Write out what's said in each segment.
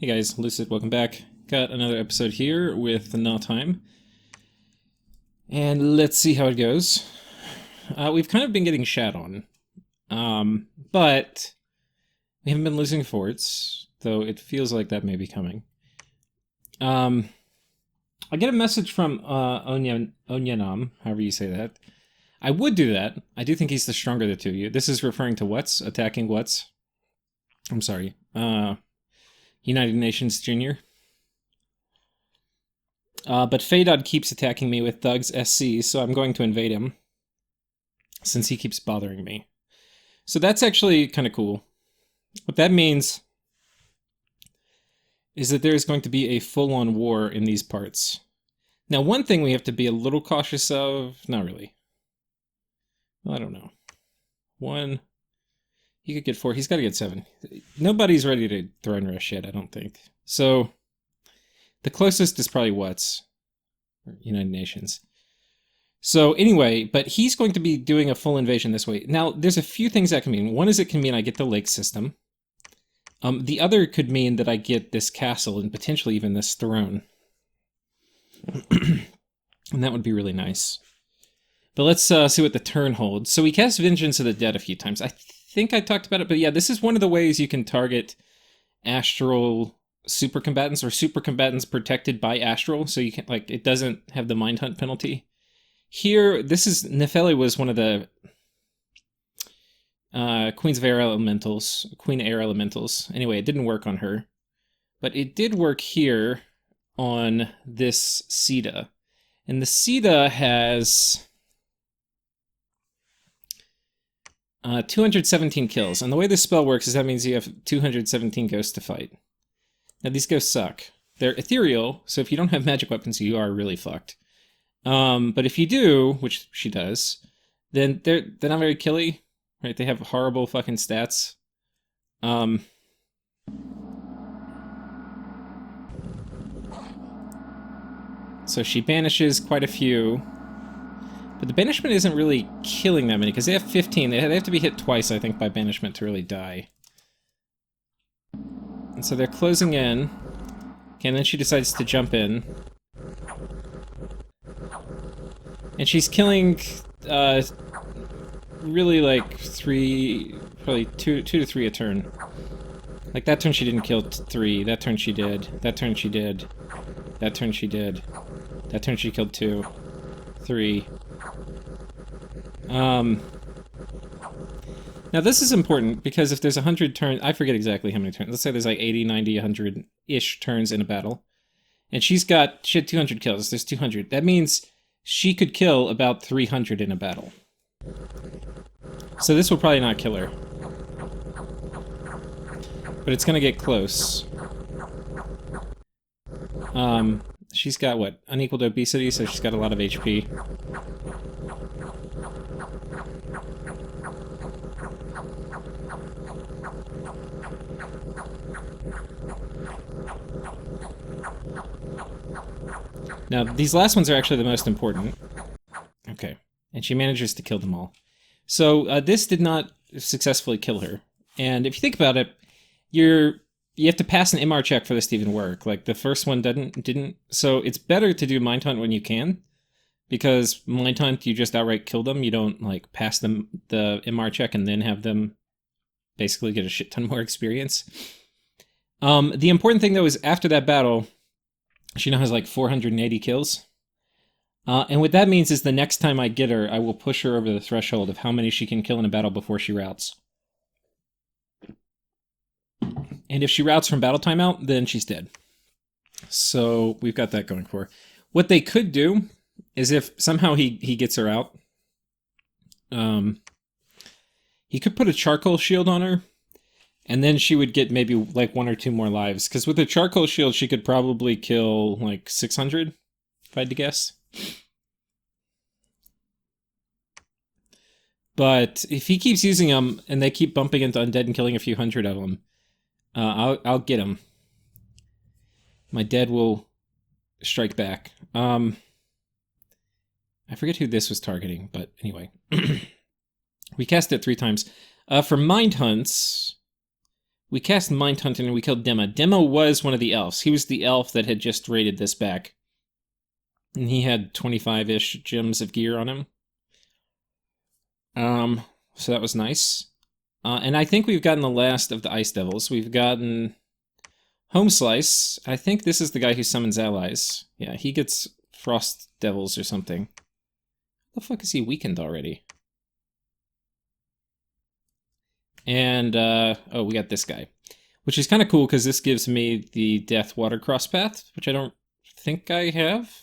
Hey guys, Lucid, welcome back. Got another episode here with Nottheim. And let's see how it goes. We've kind of been getting shat on. But we haven't been losing forts, though it feels like that may be coming. I get a message from Onyanam, however you say that. I would do that. I do think he's the stronger of the two of you. This is referring to what's attacking what's. I'm sorry. United Nations Junior. But Fadod keeps attacking me with Thug's SC, so I'm going to invade him, since he keeps bothering me. So that's actually kind of cool. What that means is that there's going to be a full-on war in these parts. Now, one thing we have to be a little cautious of... Not really. Well, I don't know. 1... He could get 4. He's got to get 7. Nobody's ready to throne rush yet, I don't think. So, the closest is probably what's United Nations. So anyway, but he's going to be doing a full invasion this way. Now, there's a few things that can mean. One is it can mean I get the lake system. The other could mean that I get this castle and potentially even this throne. And that would be really nice. But let's see what the turn holds. So we cast Vengeance of the Dead a few times. I think I talked about it, but yeah, this is one of the ways you can target astral supercombatants or supercombatants protected by astral, so you can, like, it doesn't have the mind hunt penalty. Here, this is, Nefeli was one of the Queens of Air Elementals, Queen Air Elementals. Anyway, it didn't work on her, but it did work here on this Sita. And the Sita has 217 kills, and the way this spell works is that means you have 217 ghosts to fight. Now, these ghosts suck. They're ethereal, so if you don't have magic weapons, you are really fucked. But if you do, which she does, then they're not very killy, right? They have horrible fucking stats. So she banishes quite a few. But the banishment isn't really killing that many, because they have 15. They have to be hit twice, I think, by banishment to really die. And so they're closing in. Okay, and then she decides to jump in. And she's killing, really, like, probably two to three a turn. Like, that turn she didn't kill 3, that turn she did, that turn she did, that turn she did, that turn she killed 2, 3... Now this is important, because if there's 100 turns, I forget exactly how many turns, let's say there's like 80, 90, 100-ish turns in a battle, and she had 200 kills, there's 200, that means she could kill about 300 in a battle. So this will probably not kill her. But it's gonna get close. She's got, what, unequaled obesity, so she's got a lot of HP. Now, these last ones are actually the most important. Okay. And she manages to kill them all. So, this did not successfully kill her. And if you think about it, you have to pass an MR check for this to even work. Like, the first one didn't. So, it's better to do Mind Hunt when you can. Because Mind Hunt, you just outright kill them. You don't, like, pass them the MR check and then have them basically get a shit ton more experience. The important thing, though, is after that battle, she now has like 480 kills. And what that means is the next time I get her, I will push her over the threshold of how many she can kill in a battle before she routs. And if she routs from battle timeout, then she's dead. So we've got that going for her. What they could do is if somehow he gets her out, he could put a charcoal shield on her, and then she would get maybe like 1 or 2 more lives. Because with a charcoal shield, she could probably kill like 600, if I had to guess. But if he keeps using them, and they keep bumping into undead and killing a few hundred of them, I'll get him. My dead will strike back. I forget who this was targeting, but anyway. We cast it 3 times. For Mind Hunts... We cast Mind Hunter and we killed Dema. Dema was one of the elves. He was the elf that had just raided this back. And he had 25-ish gems of gear on him. So that was nice. And I think we've gotten the last of the Ice Devils. We've gotten Home Slice. I think this is the guy who summons allies. Yeah, he gets Frost Devils or something. The fuck is he weakened already? And, oh, we got this guy. Which is kind of cool, because this gives me the Death Water Cross Path, which I don't think I have.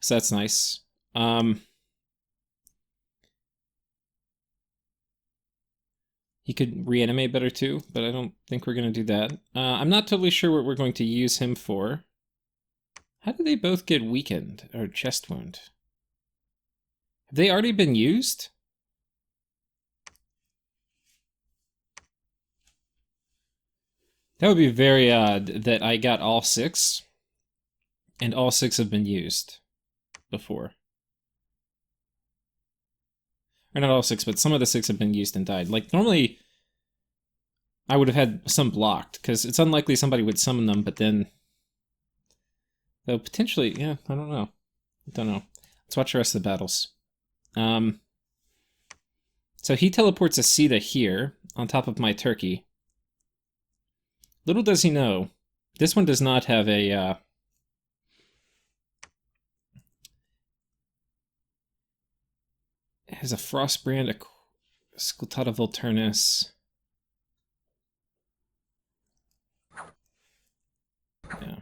So that's nice. He could reanimate better too, but I don't think we're going to do that. I'm not totally sure what we're going to use him for. How do they both get weakened, or chest wound? Have they already been used? That would be very odd that I got all 6, and all 6 have been used before. Or not all 6, but some of the 6 have been used and died. Like, normally, I would have had some blocked, because it's unlikely somebody would summon them, but then... Though, potentially, yeah, I don't know. Let's watch the rest of the battles. So he teleports a Sita here, on top of my turkey. Little does he know, this one does not have a, it has a Frostbrand, a Skultata Volturnus. Yeah.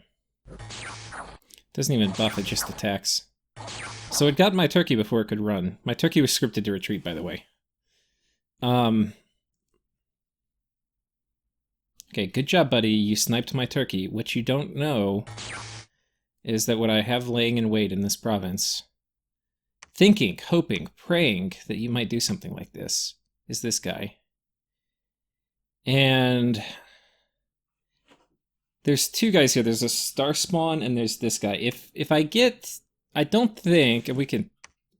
Doesn't even buff, it just attacks. So it got my turkey before it could run. My turkey was scripted to retreat, by the way. Okay, good job, buddy. You sniped my turkey. What you don't know is that what I have laying in wait in this province, thinking, hoping, praying that you might do something like this, is this guy. And there's 2 guys here. There's a Star Spawn and there's this guy. If I get... I don't think... If we can...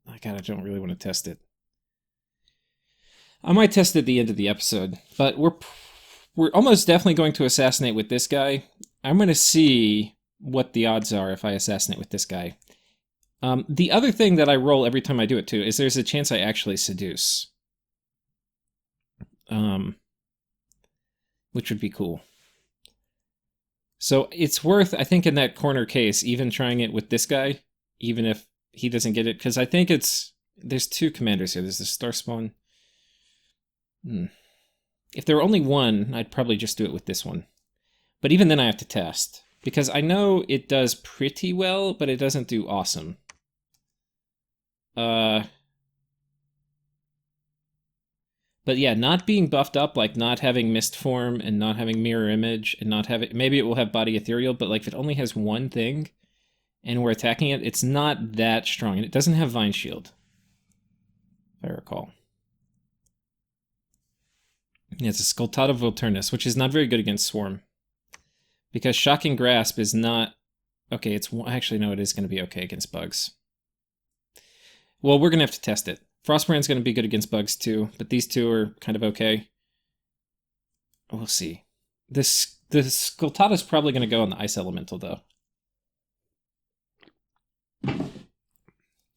Oh, God, I don't really want to test it. I might test it at the end of the episode, but we're almost definitely going to assassinate with this guy. I'm going to see what the odds are if I assassinate with this guy. The other thing that I roll every time I do it too is there's a chance I actually seduce. Which would be cool. So it's worth, I think in that corner case, even trying it with this guy, even if he doesn't get it, because I think there's 2 commanders here. There's the Star Spawn. If there were only one, I'd probably just do it with this one. But even then I have to test. Because I know it does pretty well, but it doesn't do awesome. But yeah, not being buffed up, like not having Mist Form, and not having Mirror Image, and not having... Maybe it will have Body Ethereal, but like if it only has one thing, and we're attacking it, it's not that strong. And it doesn't have Vine Shield, if I recall. Yeah, it's a Skultata Volturnus, which is not very good against Swarm. Because Shocking Grasp is not... Okay, it's... Actually, no, it is going to be okay against bugs. Well, we're going to have to test it. Frostbrand's going to be good against bugs, too. But these 2 are kind of okay. We'll see. The Skultata's probably going to go on the Ice Elemental, though.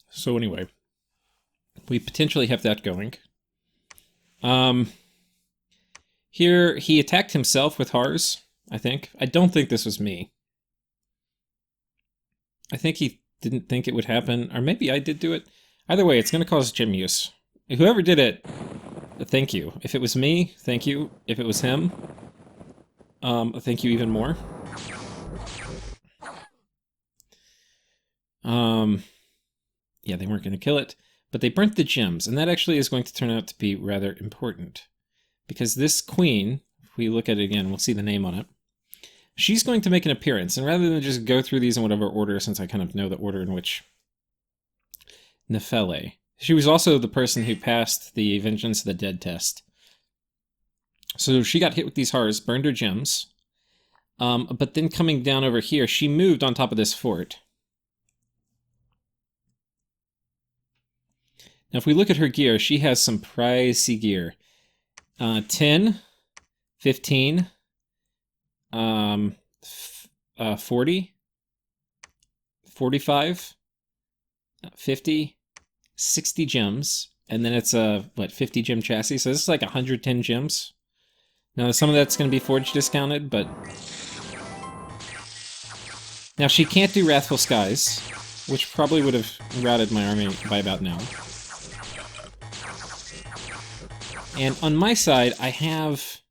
So anyway. We potentially have that going. Here, he attacked himself with Hars, I think. I don't think this was me. I think he didn't think it would happen, or maybe I did do it. Either way, it's going to cause gem use. Whoever did it, thank you. If it was me, thank you. If it was him, thank you even more. Yeah, they weren't going to kill it, but they burnt the gems, and that actually is going to turn out to be rather important. Because this queen, if we look at it again, we'll see the name on it. She's going to make an appearance, and rather than just go through these in whatever order, since I kind of know the order in which... Nefele. She was also the person who passed the Vengeance of the Dead test. So she got hit with these Hars, burned her gems, but then coming down over here, she moved on top of this fort. Now if we look at her gear, she has some pricey gear. 10, 15, 40, 45, 50, 60 gems, and then it's a, 50 gem chassis, so this is like 110 gems. Now, some of that's going to be forge discounted, but... Now, she can't do Wrathful Skies, which probably would have routed my army by about now. And on my side, I have...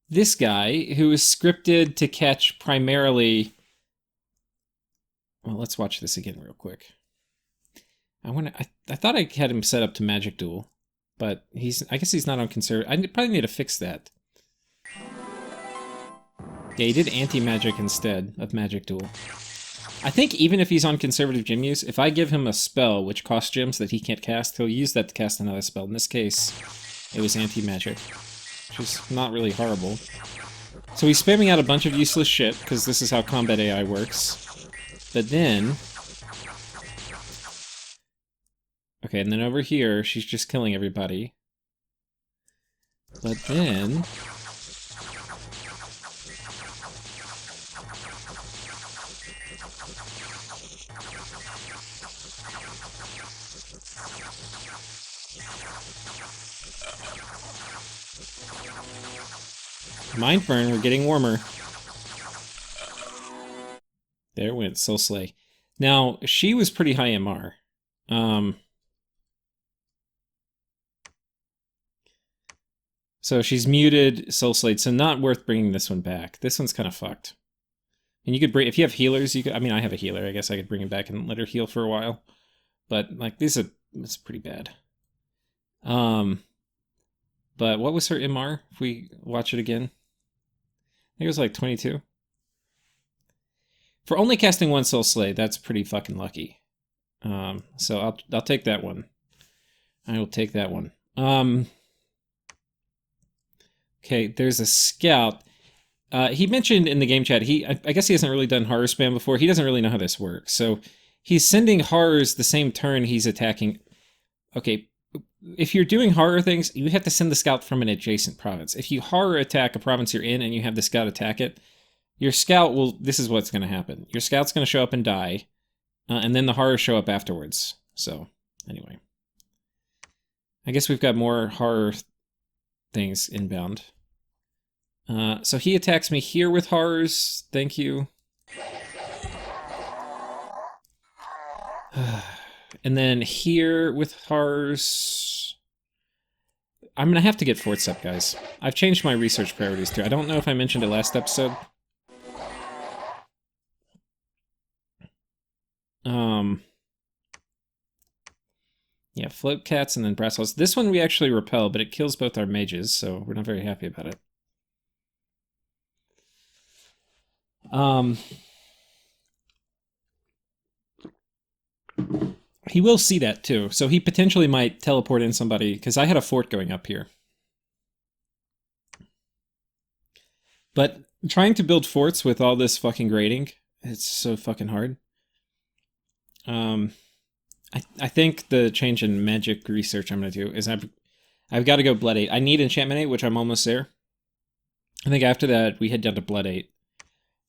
this guy, who is scripted to catch primarily... Well, let's watch this again real quick. I thought I had him set up to Magic Duel, but I guess he's not on Conservative. I probably need to fix that. Yeah, he did Anti-Magic instead of Magic Duel. I think even if he's on Conservative Gem Use, if I give him a spell which costs gems that he can't cast, he'll use that to cast another spell. In this case, it was Anti-Magic, which is not really horrible. So he's spamming out a bunch of useless shit, because this is how combat AI works. But then... Okay, and then over here, she's just killing everybody. But then... Mind Burn, we're getting warmer. There it went, Soul Slay. Now, she was pretty high MR. So she's muted, Soul Slayed, so not worth bringing this one back. This one's kind of fucked. And you could bring, if you have healers, you could, I mean, I have a healer, I guess I could bring it back and let her heal for a while. But, like, it's pretty bad. But what was her MR, if we watch it again? I think it was like 22. For only casting one Soul Slay, that's pretty fucking lucky. So I'll take that one. I will take that one. Okay, there's a scout. He mentioned in the game chat, I guess he hasn't really done horror spam before. He doesn't really know how this works. So he's sending horrors the same turn he's attacking. Okay, if you're doing horror things, you have to send the scout from an adjacent province. If you horror attack a province you're in and you have the scout attack it, your scout will... This is what's going to happen. Your scout's going to show up and die, and then the horrors show up afterwards. So, anyway. I guess we've got more horror things inbound. So he attacks me here with horrors. Thank you. And then here with horrors... I'm going to have to get forts up, guys. I've changed my research priorities too. I don't know if I mentioned it last episode. Yeah, float cats and then brass halls. This one we actually repel, but it kills both our mages, so we're not very happy about it. He will see that too, so he potentially might teleport in somebody, because I had a fort going up here. But trying to build forts with all this fucking grading, it's so fucking hard. I think the change in magic research I'm going to do is I've got to go Blood 8. I need Enchantment 8, which I'm almost there. I think after that, we head down to Blood 8.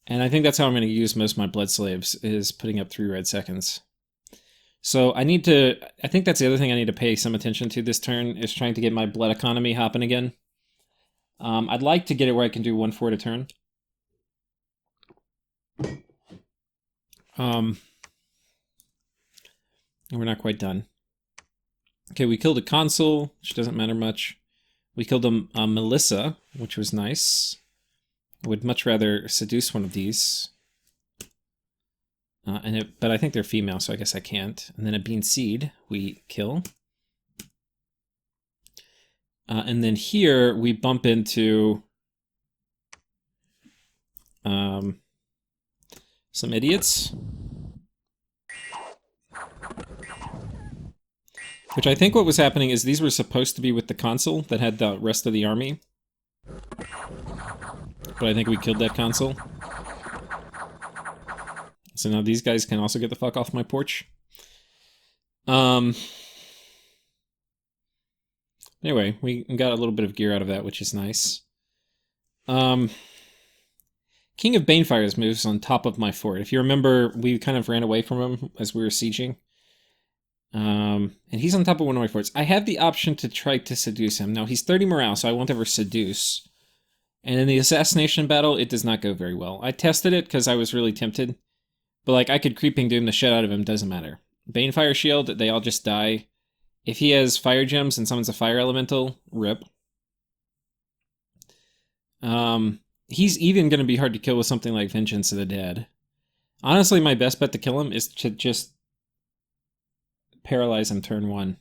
And I think that's how I'm going to use most of my Blood Slaves, is putting up 3 red seconds. So I think that's the other thing I need to pay some attention to this turn, is trying to get my Blood economy hopping again. I'd like to get it where I can do 1 fort a turn. We're not quite done. Okay, we killed a consul, which doesn't matter much. We killed a Melissa, which was nice. I would much rather seduce one of these. But I think they're female, so I guess I can't. And then a Bean Seed we kill. And then here we bump into some idiots. Which I think what was happening is these were supposed to be with the consul that had the rest of the army. But I think we killed that consul. So now these guys can also get the fuck off my porch. Anyway, we got a little bit of gear out of that, which is nice. King of Banefire's moves on top of my fort. If you remember, we kind of ran away from him as we were sieging. And he's on top of one of my forts. I have the option to try to seduce him. Now, he's 30 morale, so I won't ever seduce. And in the assassination battle, it does not go very well. I tested it because I was really tempted. But, like, I could Creeping Doom the shit out of him, doesn't matter. Banefire Shield, they all just die. If he has fire gems and summons a fire elemental, rip. He's even going to be hard to kill with something like Vengeance of the Dead. Honestly, my best bet to kill him is to just paralyze him turn 1.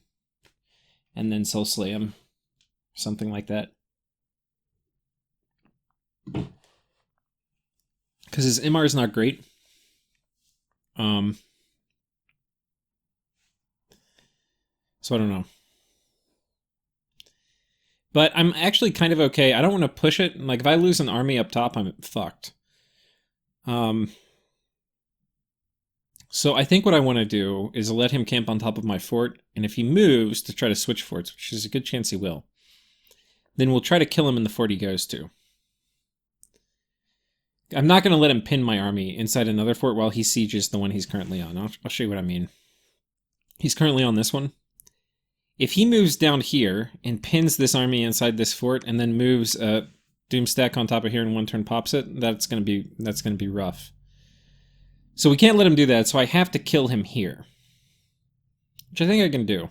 And then Soul Slay him. Something like that. Because his MR is not great. So I don't know. But I'm actually kind of okay. I don't want to push it. Like, if I lose an army up top, I'm fucked. So I think what I want to do is let him camp on top of my fort, and if he moves to try to switch forts, which is a good chance he will, then we'll try to kill him in the fort he goes to. I'm not going to let him pin my army inside another fort while he sieges the one he's currently on. I'll show you what I mean. He's currently on this one. If he moves down here and pins this army inside this fort and then moves a Doomstack on top of here and one turn pops it, that's gonna be rough. So we can't let him do that, so I have to kill him here. Which I think I can do.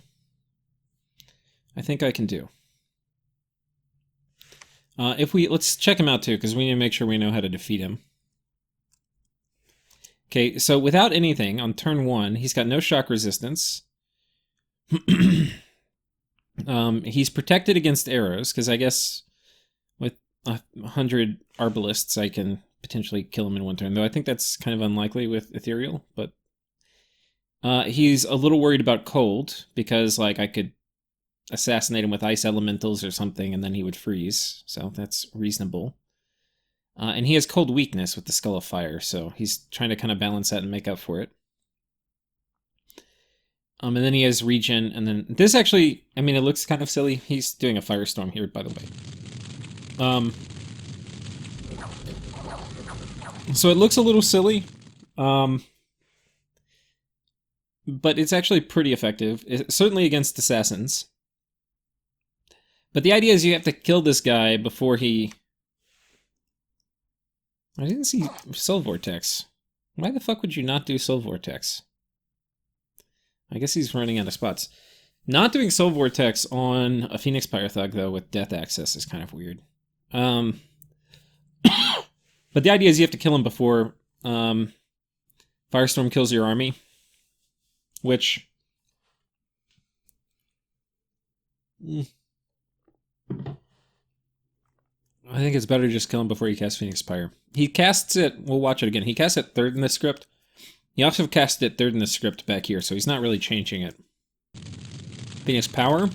Let's check him out too, because we need to make sure we know how to defeat him. Okay, so without anything, on turn 1, he's got no shock resistance. He's protected against arrows, because I guess with 100 arbalists I can potentially kill him in one turn, though I think that's kind of unlikely with Ethereal, but he's a little worried about cold, because like I could assassinate him with ice elementals or something, and then he would freeze, so that's reasonable. And he has cold weakness with the Skull of Fire, so he's trying to kind of balance that and make up for it. And then he has regen, and then this actually, I mean, it looks kind of silly. He's doing a firestorm here, by the way. So it looks a little silly, but it's actually pretty effective, certainly against assassins. But the idea is you have to kill this guy before he... I didn't see Soul Vortex. Why the fuck would you not do Soul Vortex? I guess he's running out of spots. Not doing Soul Vortex on a Phoenix Pyre Thug, though, with Death Access is kind of weird. But the idea is you have to kill him before Firestorm kills your army. Which... I think it's better to just kill him before he casts Phoenix Pyre. He casts it... We'll watch it again. He casts it 3rd in the script. He also cast it 3rd in the script back here, so he's not really changing it. Phoenix Power.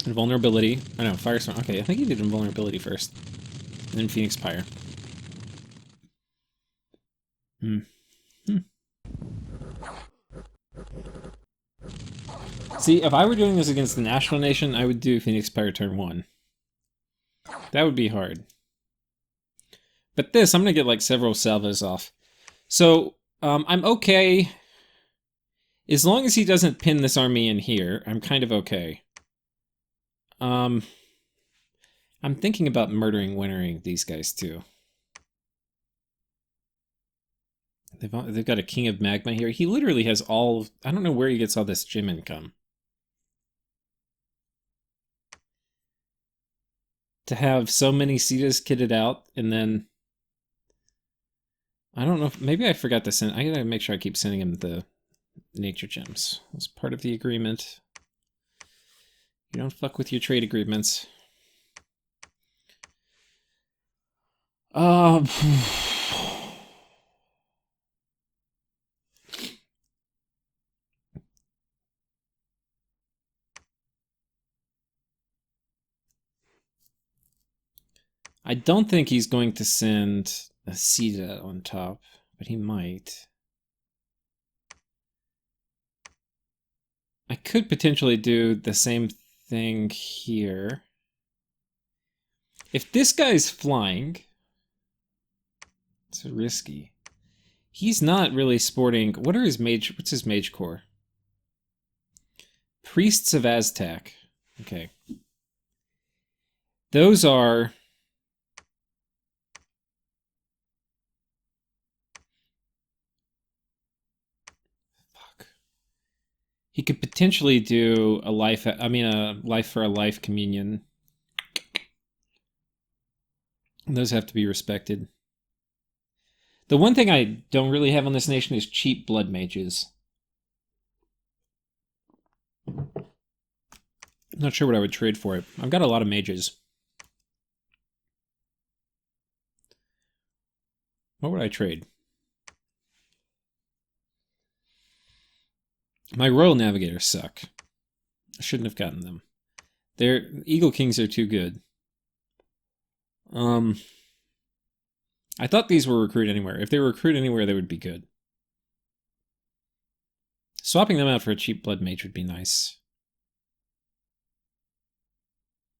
Invulnerability. I know, Firestorm. Okay, I think he did Invulnerability first. And then Phoenix Pyre. See, if I were doing this against the National Nation, I would do Phoenix Pyre turn 1. That would be hard. But this, I'm going to get like several salvos off. So, I'm okay. As long as he doesn't pin this army in here, I'm kind of okay. I'm thinking about murdering these guys too. They've got a King of Magma here. He literally has all... I don't know where he gets all this gem income. To have so many Cetas kitted out, and then... I don't know if... Maybe I forgot to send... I gotta make sure I keep sending him the nature gems. That's part of the agreement. You don't fuck with your trade agreements. I don't think he's going to send a Ceta on top, but he might. I could potentially do the same thing here. If this guy's flying, it's risky. He's not really sporting... What's his mage core? Priests of Aztec. Okay. Those are... Fuck. He could potentially do a life for a life communion. Those have to be respected. The one thing I don't really have on this nation is cheap blood mages. Not sure what I would trade for it. I've got a lot of mages. What would I trade? My Royal Navigators suck. I shouldn't have gotten them. Their Eagle Kings are too good. I thought these were recruit anywhere. If they were recruit anywhere, they would be good. Swapping them out for a cheap blood mage would be nice.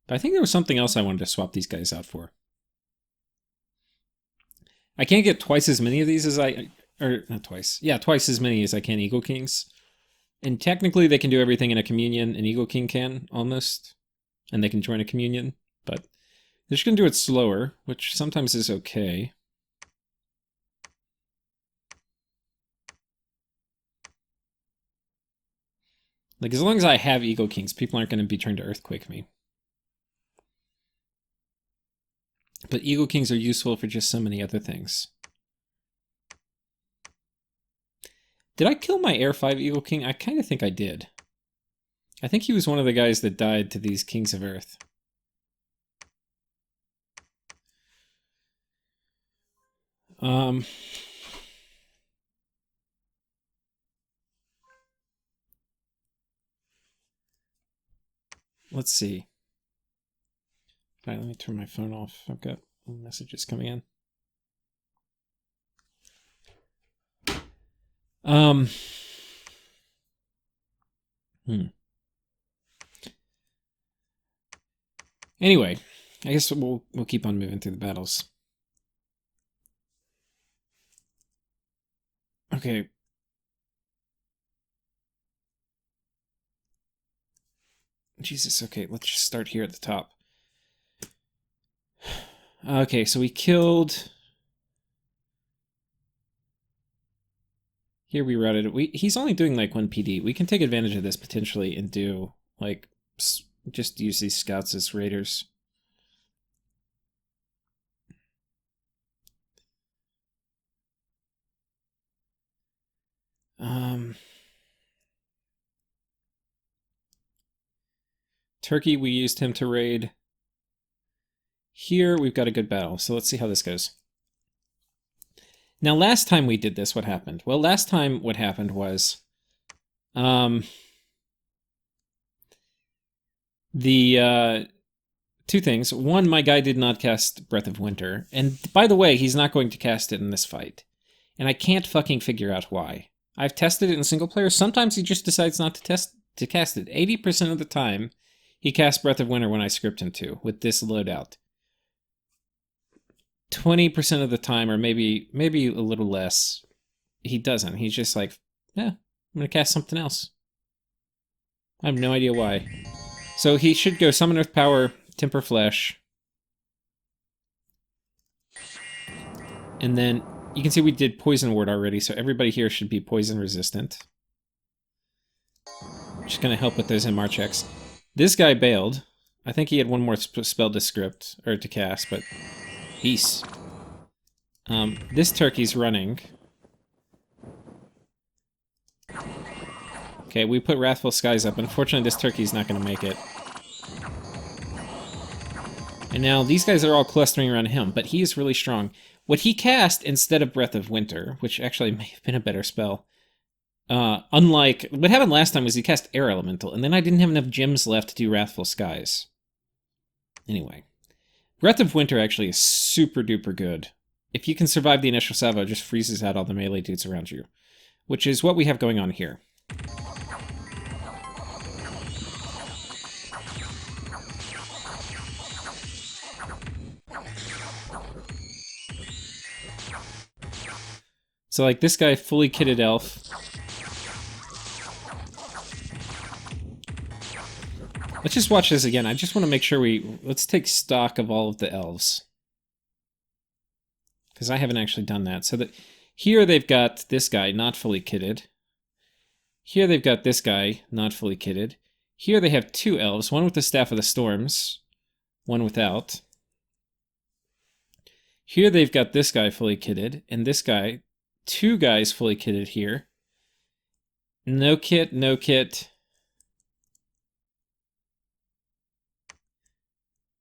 But I think there was something else I wanted to swap these guys out for. I can't get twice as many of these as or not twice. Yeah, twice as many as I can Eagle Kings. And technically they can do everything in a communion an Eagle King can, almost. And they can join a communion, but they're just going to do it slower, which sometimes is okay. Like, as long as I have Eagle Kings, people aren't going to be trying to Earthquake me. But Eagle Kings are useful for just so many other things. Did I kill my Air 5 Eagle King? I kind of think I did. I think he was one of the guys that died to these Kings of Earth. Let's see. All right, let me turn my phone off. I've got messages coming in. Anyway, I guess we'll keep on moving through the battles. Okay. Jesus, okay, let's just start here at the top. Okay, so we killed... Here we routed it. He's only doing like 1 PD. We can take advantage of this potentially and do, like, just use these scouts as raiders. Turkey, we used him to raid. Here, we've got a good battle, so let's see how this goes. Now, last time we did this, what happened? Well, last time what happened was... two things. One, my guy did not cast Breath of Winter. And by the way, he's not going to cast it in this fight. And I can't fucking figure out why. I've tested it in single player. Sometimes he just decides not to cast it. 80% of the time, he casts Breath of Winter when I script him to, with this loadout. 20% of the time, or maybe a little less, he doesn't. He's just like, yeah, I'm going to cast something else. I have no idea why. So he should go Summon Earth Power, Temper Flesh. And then you can see we did Poison Ward already, so everybody here should be poison resistant. Just going to help with those MR checks. This guy bailed. I think he had one more spell to script, or to cast, but peace. This turkey's running. Okay, we put Wrathful Skies up. Unfortunately, this turkey's not going to make it. And now these guys are all clustering around him, but he is really strong. What he cast instead of Breath of Winter, which actually may have been a better spell, unlike... What happened last time was he cast Air Elemental, and then I didn't have enough gems left to do Wrathful Skies. Anyway. Breath of Winter actually is super duper good. If you can survive the initial salvo, it just freezes out all the melee dudes around you. Which is what we have going on here. So like this guy, fully kitted elf. Let's just watch this again. I just want to make sure let's take stock of all of the elves. Because I haven't actually done that. So that here they've got this guy, not fully kitted. Here they've got this guy, not fully kitted. Here they have two elves, one with the Staff of the Storms, one without. Here they've got this guy fully kitted, and this guy, two guys fully kitted here. No kit, no kit.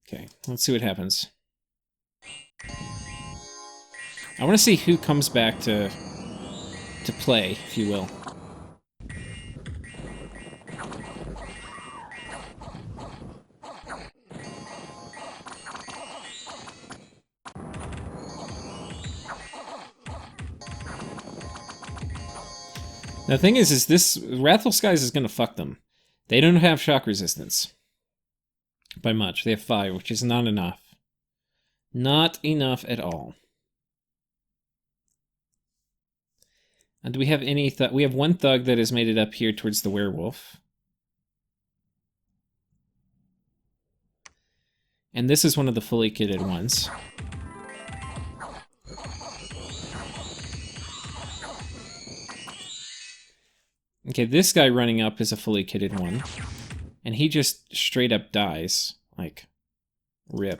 Okay, let's see what happens. I want to see who comes back to play, if you will. Now, the thing is this Wrathful Skies is going to fuck them. They don't have shock resistance. By much. They have 5, which is not enough. Not enough at all. And do we have any... we have one thug that has made it up here towards the werewolf. And this is one of the fully kitted ones. Okay, this guy running up is a fully kitted one. And he just straight up dies. Like, rip.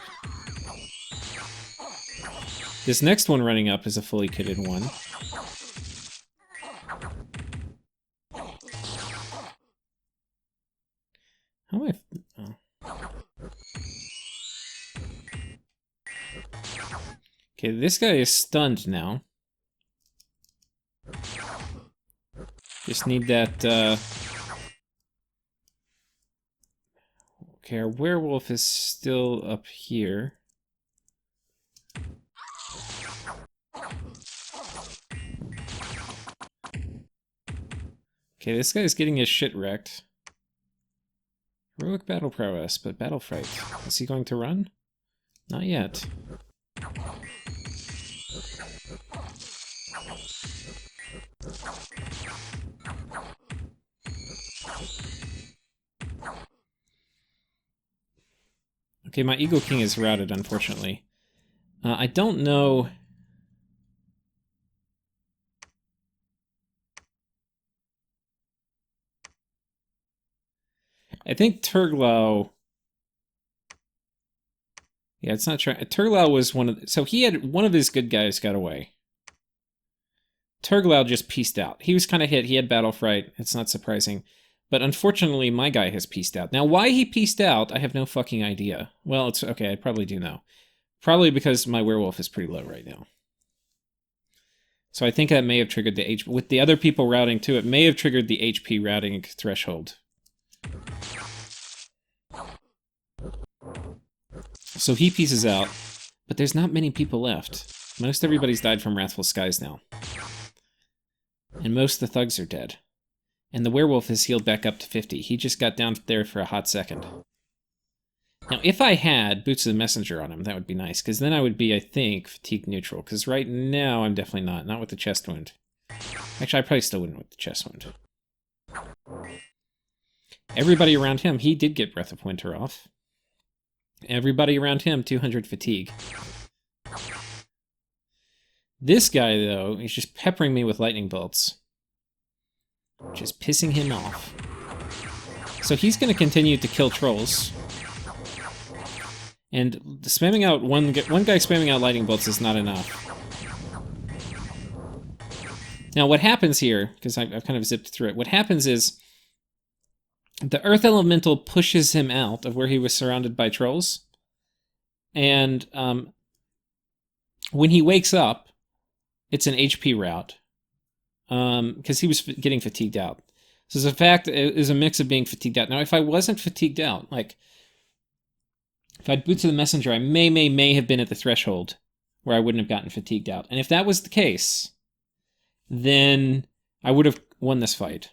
This next one running up is a fully kitted one. How am I... Oh. Okay, this guy is stunned now. Just need that, Okay, our werewolf is still up here. Okay, this guy's getting his shit wrecked. Heroic battle prowess, but battle fright. Is he going to run? Not yet. Okay, my Eagle King is routed, unfortunately. I don't know... I think Turglau... Yeah, it's not trying... Turglau was one of... So he had... One of his good guys got away. Turglau just pieced out. He was kind of hit. He had battle fright. It's not surprising. But unfortunately, my guy has pieced out. Now, why he pieced out, I have no fucking idea. Well, it's okay. I probably do know. Probably because my werewolf is pretty low right now. So I think that may have triggered the HP. With the other people routing too, it may have triggered the HP routing threshold. So he pieces out. But there's not many people left. Most everybody's died from Wrathful Skies now. And most of the thugs are dead. And the werewolf is healed back up to 50. He just got down there for a hot second. Now, if I had Boots of the Messenger on him, that would be nice. Because then I would be, I think, fatigue neutral. Because right now, I'm definitely not. Not with the chest wound. Actually, I probably still wouldn't with the chest wound. Everybody around him, he did get Breath of Winter off. Everybody around him, 200 fatigue. This guy, though, is just peppering me with lightning bolts. Just pissing him off. So he's going to continue to kill trolls. And spamming out one guy spamming out lightning bolts is not enough. Now what happens here, because I've kind of zipped through it, what happens is the Earth Elemental pushes him out of where he was surrounded by trolls. And when he wakes up, it's an HP route. Because he was getting fatigued out. So the fact is a mix of being fatigued out. Now, if I wasn't fatigued out, like, if I had Boots of the Messenger, I may have been at the threshold where I wouldn't have gotten fatigued out. And if that was the case, then I would have won this fight.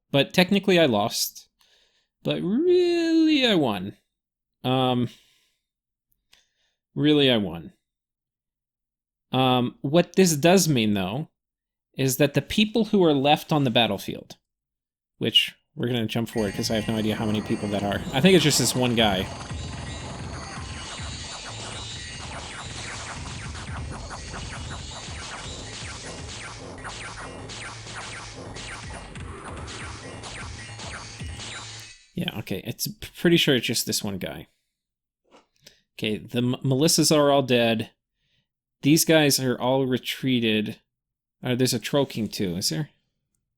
But technically I lost. But really I won. Really, I won. What this does mean, though, is that the people who are left on the battlefield, which we're going to jump forward because I have no idea how many people that are. I think it's just this one guy. Yeah, okay. It's pretty sure it's just this one guy. Okay, the Melissas are all dead. These guys are all retreated. There's a Troll King too, is there?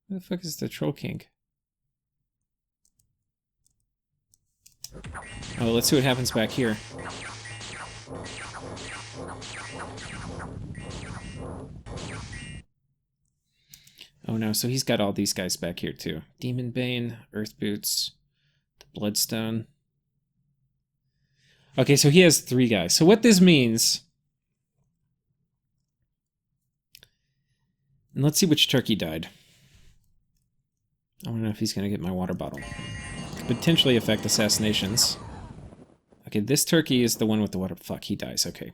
Where the fuck is the Troll King? Oh, let's see what happens back here. Oh no, so he's got all these guys back here too. Demon Bane, Earth Boots, the Bloodstone. Okay, so he has 3 guys. So what this means... And let's see which turkey died. I don't know if he's going to get my water bottle. Could potentially affect assassinations. Okay, this turkey is the one with the water... Fuck, he dies. Okay.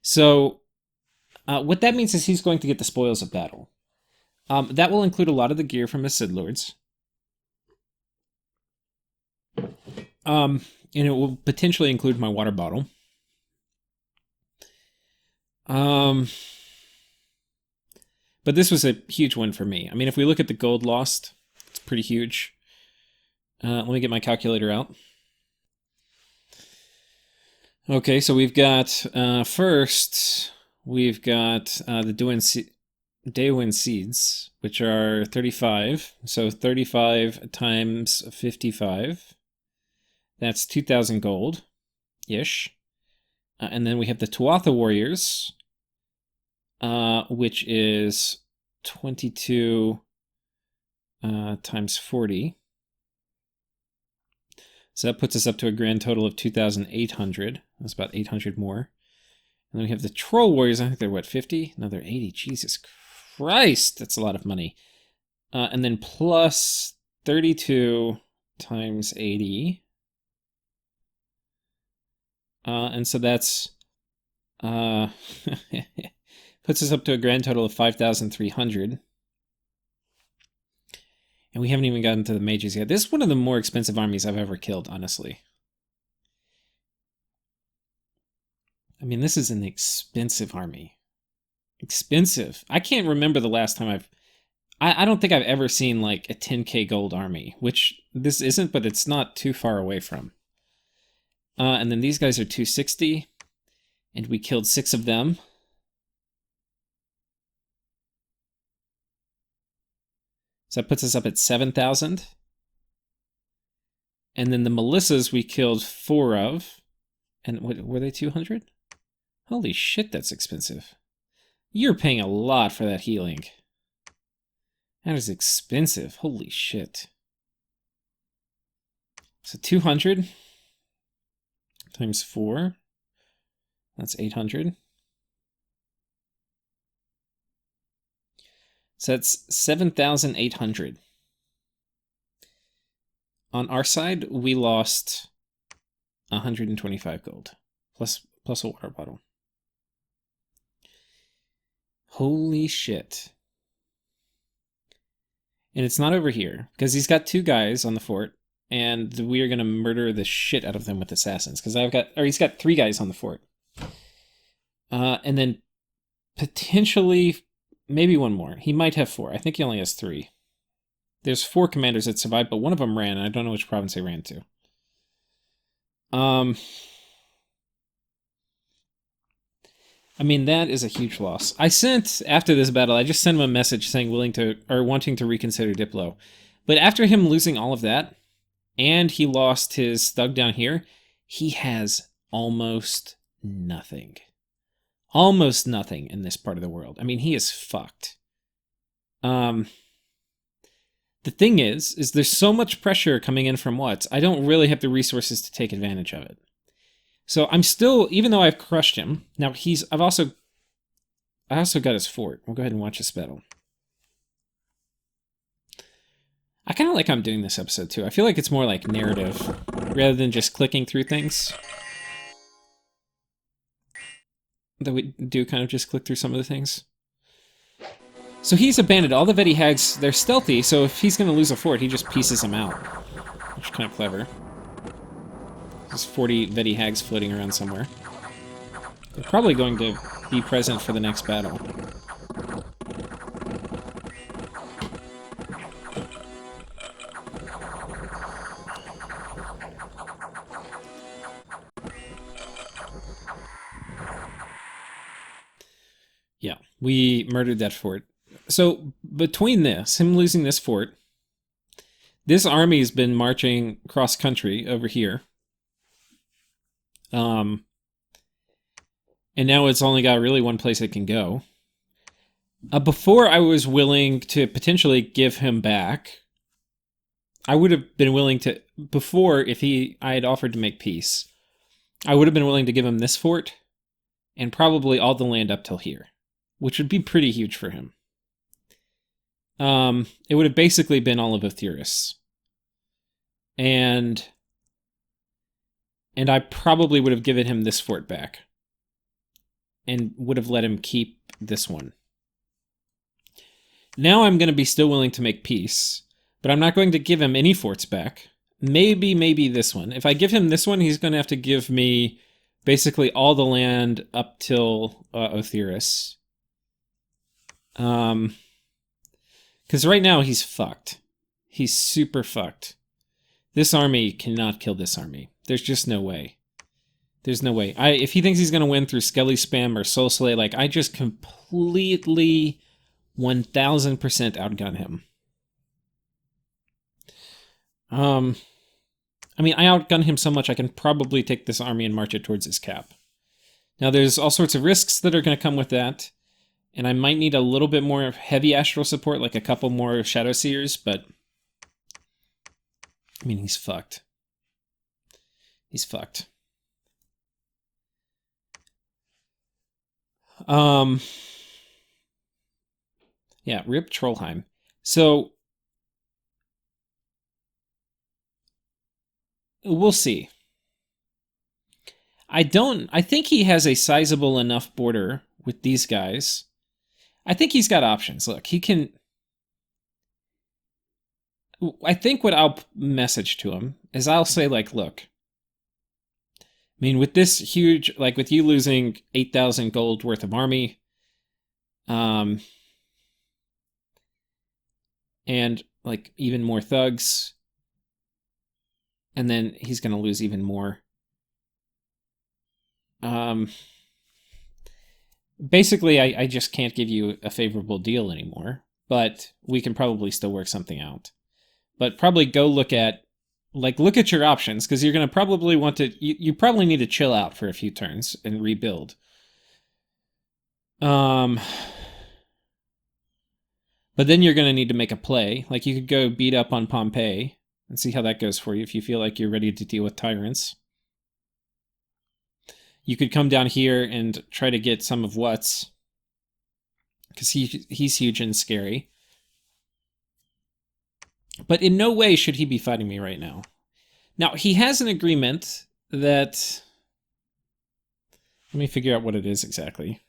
So, what that means is he's going to get the spoils of battle. That will include a lot of the gear from his Sid Lords. And it will potentially include my water bottle. But this was a huge win for me. I mean, if we look at the gold lost, it's pretty huge. Let me get my calculator out. Okay, so we've got, first, we've got the Daewin Seeds, which are 35. So 35 times 55. That's 2,000 gold-ish. And then we have the Tuatha Warriors, which is 22 times 40. So that puts us up to a grand total of 2,800. That's about 800 more. And then we have the Troll Warriors. I think they're, what, 50? No, they're 80. Jesus Christ! That's a lot of money. And then plus 32 times 80. And so that's... puts us up to a grand total of 5,300. And we haven't even gotten to the mages yet. This is one of the more expensive armies I've ever killed, honestly. I mean, this is an expensive army. Expensive. I can't remember the last time I don't think I've ever seen, like, a 10k gold army, which this isn't, but it's not too far away from. And then these guys are 260, and we killed 6 of them. So that puts us up at 7,000. And then the Melissas we killed 4 of. And what, were they 200? Holy shit, that's expensive. You're paying a lot for that healing. That is expensive. Holy shit. So 200 times 4. That's 800. So that's 7,800. On our side, we lost 125 gold, plus a water bottle. Holy shit. And it's not over here, because he's got 2 guys on the fort, and we are going to murder the shit out of them with assassins, because he's got 3 guys on the fort. And then potentially... maybe 1 more. He might have 4. I think he only has 3. There's 4 commanders that survived, but one of them ran, and I don't know which province they ran to. I mean, that is a huge loss. I sent, after this battle, I just sent him a message saying wanting to reconsider Diplo. But after him losing all of that, and he lost his thug down here, he has almost nothing. Almost nothing in this part of the world. I mean, he is fucked. The thing is there's so much pressure coming in from Watts, I don't really have the resources to take advantage of it. So I'm still, even though I've crushed him, now I also got his fort. We'll go ahead and watch this battle. I kind of like how I'm doing this episode too. I feel like it's more like narrative rather than just clicking through things. that we do kind of just click through some of the things. So he's abandoned all the Veti Hags. They're stealthy, so if he's going to lose a fort, he just pieces them out. Which is kind of clever. There's 40 Veti Hags floating around somewhere. They're probably going to be present for the next battle. Yeah, we murdered that fort. So, between this, him losing this fort, this army's been marching cross-country over here. And now it's only got really one place it can go. Before I was willing to potentially give him back, I would have been willing to, before, if I had offered to make peace, I would have been willing to give him this fort, and probably all the land up till here, which would be pretty huge for him. It would have basically been all of Othyrus. And I probably would have given him this fort back. And would have let him keep this one. Now I'm going to be still willing to make peace, but I'm not going to give him any forts back. Maybe this one. If I give him this one, he's going to have to give me basically all the land up till Othyrus. Because right now he's fucked. He's super fucked. This army cannot kill this army. There's just no way. There's no way. If he thinks he's going to win through Skelly Spam or Soul Slay, like, I just completely 1000% outgun him. I mean, I outgun him so much I can probably take this army and march it towards his cap. Now, there's all sorts of risks that are going to come with that, and I might need a little bit more heavy astral support, like a couple more Shadow Seers, but I mean, he's fucked. He's fucked. Yeah, rip Trollheim. So we'll see. I think he has a sizable enough border with these guys. I think he's got options. Look, he can... I think what I'll message to him is I'll say, like, look, I mean, with this huge, like, with you losing 8,000 gold worth of army, and, like, even more thugs, and then he's going to lose even more. Basically, I just can't give you a favorable deal anymore, but we can probably still work something out. But probably go look at your options, because you're going to probably want to, you probably need to chill out for a few turns and rebuild. But then you're going to need to make a play. Like, you could go beat up on Pompeii and see how that goes for you if you feel like you're ready to deal with tyrants. You could come down here and try to get some of What's, because he's huge and scary. But in no way should he be fighting me right now. Now, he has an agreement that... Let me figure out what it is exactly.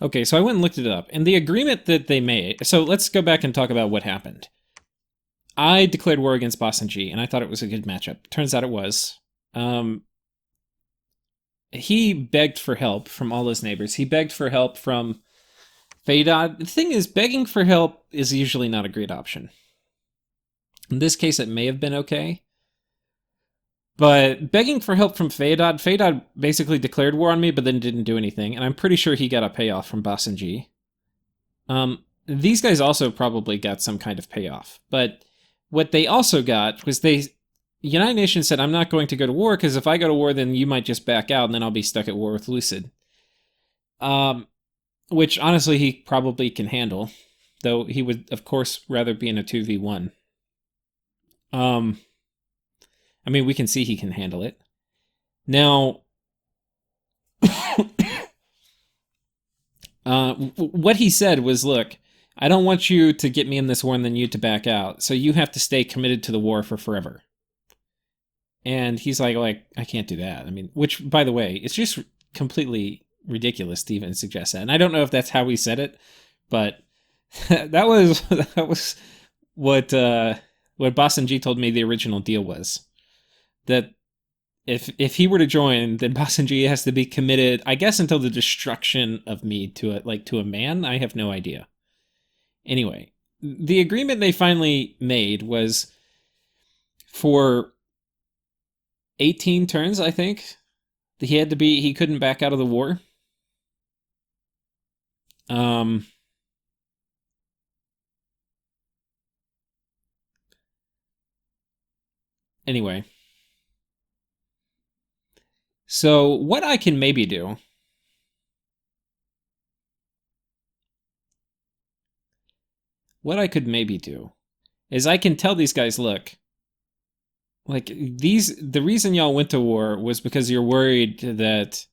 Okay, so I went and looked it up. And the agreement that they made... So let's go back and talk about what happened. I declared war against Basenji, and I thought it was a good matchup. Turns out it was. He begged for help from all his neighbors. He begged for help from... Phaedod. The thing is, begging for help is usually not a great option. In this case, it may have been okay. But begging for help from Phaedod basically declared war on me, but then didn't do anything, and I'm pretty sure he got a payoff from Basenji. These guys also probably got some kind of payoff, but what they also got was United Nations said, I'm not going to go to war, because if I go to war, then you might just back out, and then I'll be stuck at war with Lucid. Which, honestly, he probably can handle. Though he would, of course, rather be in a 2v1. I mean, we can see he can handle it. Now, what he said was, look, I don't want you to get me in this war and then you to back out. So you have to stay committed to the war for forever. And he's like, I can't do that. I mean, which, by the way, it's just completely ridiculous to even suggest that. And I don't know if that's how he said it, but that was what Boston G told me the original deal was. That if he were to join, then Boston G has to be committed, I guess, until the destruction of me to a man. I have no idea. Anyway, the agreement they finally made was for 18 turns, I think. He couldn't back out of the war. Anyway. So what I can maybe do is I can tell these guys, look, like the reason y'all went to war was because you're worried that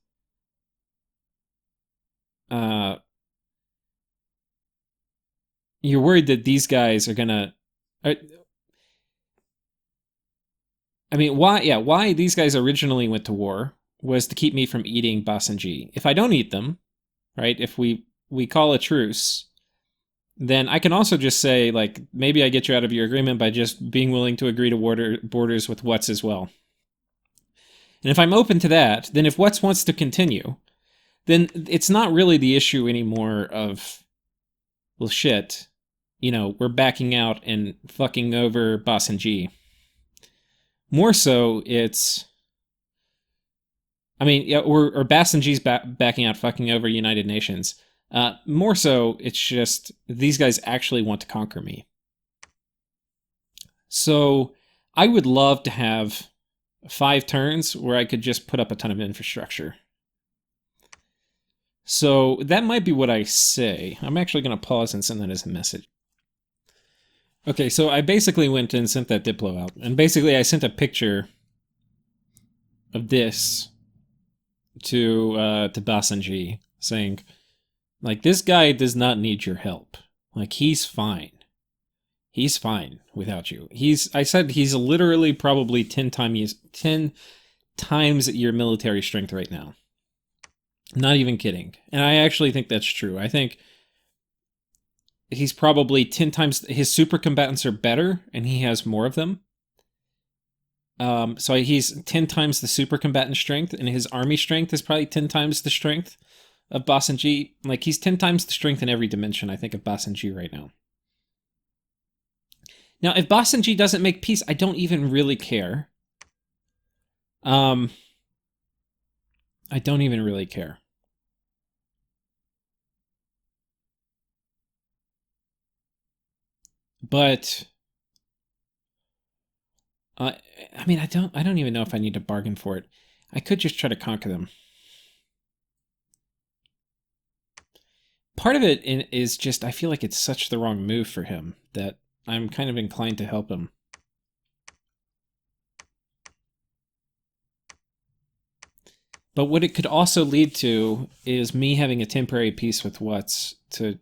these guys are gonna. I mean, why these guys originally went to war was to keep me from eating Boston G. If I don't eat them, right? If we call a truce, then I can also just say, like, maybe I get you out of your agreement by just being willing to agree to borders with Wutz as well. And if I'm open to that, then if Wutz wants to continue, then it's not really the issue anymore of, well, shit, we're backing out and fucking over Boston G. More so, it's... I mean, yeah, or Boston G's backing out, fucking over United Nations. More so, it's just these guys actually want to conquer me. So I would love to have 5 turns where I could just put up a ton of infrastructure. So that might be what I say. I'm actually going to pause and send that as a message. Okay, so I basically went and sent that Diplo out. And basically I sent a picture of this to Boston G, saying, like, this guy does not need your help. Like, he's fine. He's fine without you. I said he's literally probably 10 times your military strength right now. Not even kidding. And I actually think that's true. I think he's probably 10 times... His super combatants are better, and he has more of them. So he's 10 times the super combatant strength, and his army strength is probably 10 times the strength of Boston G. Like, he's 10 times the strength in every dimension, I think, of Boston G right now. Now, if Boston G doesn't make peace, I don't even really care. I don't even really care. But I mean, I don't even know if I need to bargain for it. I could just try to conquer them. Part of it is just I feel like it's such the wrong move for him that I'm kind of inclined to help him. But what it could also lead to is me having a temporary peace with Wutz to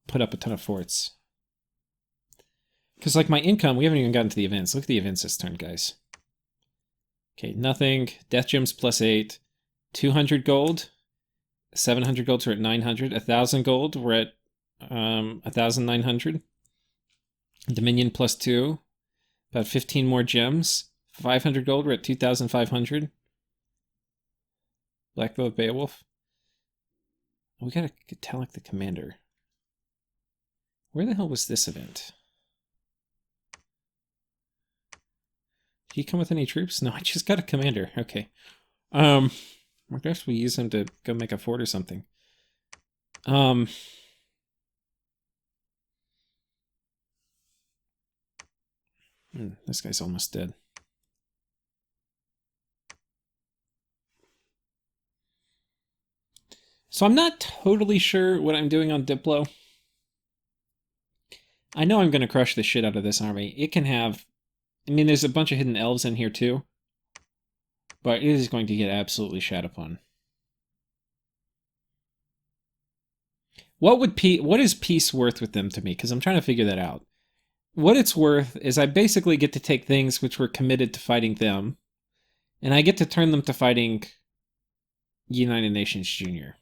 put up a ton of forts. Because, like, my income, we haven't even gotten to the events. Look at the events this turn, guys. Okay, nothing. Death gems +8. 200 gold. 700 gold, we're at 900. 1,000 gold, we're at 1,900. Dominion +2. About 15 more gems. 500 gold, we're at 2,500. Blackbow Beowulf. We gotta Talic the Commander. Where the hell was this event? Did he come with any troops? No, I just got a commander. Okay. I guess we use him to go make a fort or something. This guy's almost dead. So I'm not totally sure what I'm doing on Diplo. I know I'm going to crush the shit out of this army. It can have... I mean, there's a bunch of hidden elves in here too. But it is going to get absolutely shat upon. What is peace worth with them to me? Because I'm trying to figure that out. What it's worth is I basically get to take things which were committed to fighting them, and I get to turn them to fighting United Nations Junior.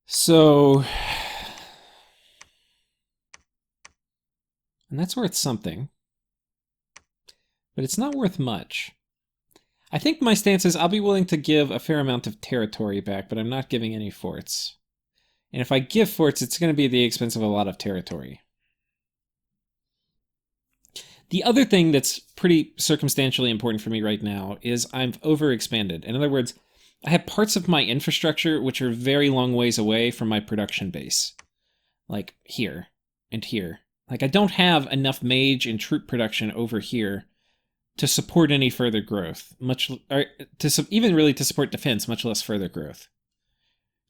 So, and that's worth something, but it's not worth much. I think my stance is I'll be willing to give a fair amount of territory back, but I'm not giving any forts. And if I give forts, it's going to be at the expense of a lot of territory. The other thing that's pretty circumstantially important for me right now is I've overexpanded. In other words, I have parts of my infrastructure which are very long ways away from my production base. Like here and here. Like I don't have enough mage and troop production over here to support any further growth, even really to support defense, much less further growth.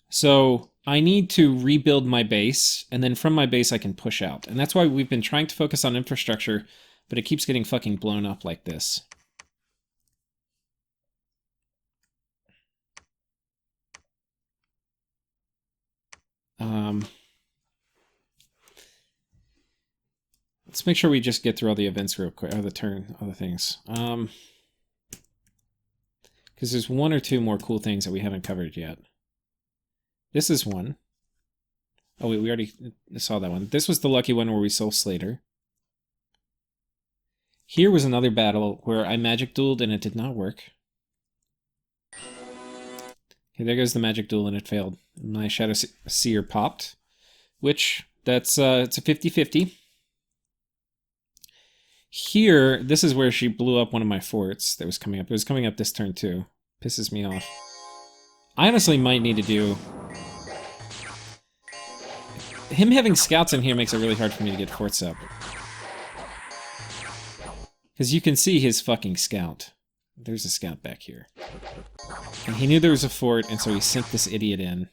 So I need to rebuild my base, and then from my base I can push out. And that's why we've been trying to focus on infrastructure, but it keeps getting fucking blown up like this. Let's make sure we just get through all the events real quick, or other things. Because there's one or two more cool things that we haven't covered yet. This is one. Oh wait, we already saw that one. This was the lucky one where we sold Slater. Here was another battle where I magic dueled and it did not work. Okay, there goes the magic duel and it failed. My Shadow Seer popped, which it's a 50-50. Here, this is where she blew up one of my forts that was coming up. It was coming up this turn too. Pisses me off. I honestly might need to do... Him having scouts in here makes it really hard for me to get forts up. Because you can see his fucking scout. There's a scout back here. And he knew there was a fort, and so he sent this idiot in.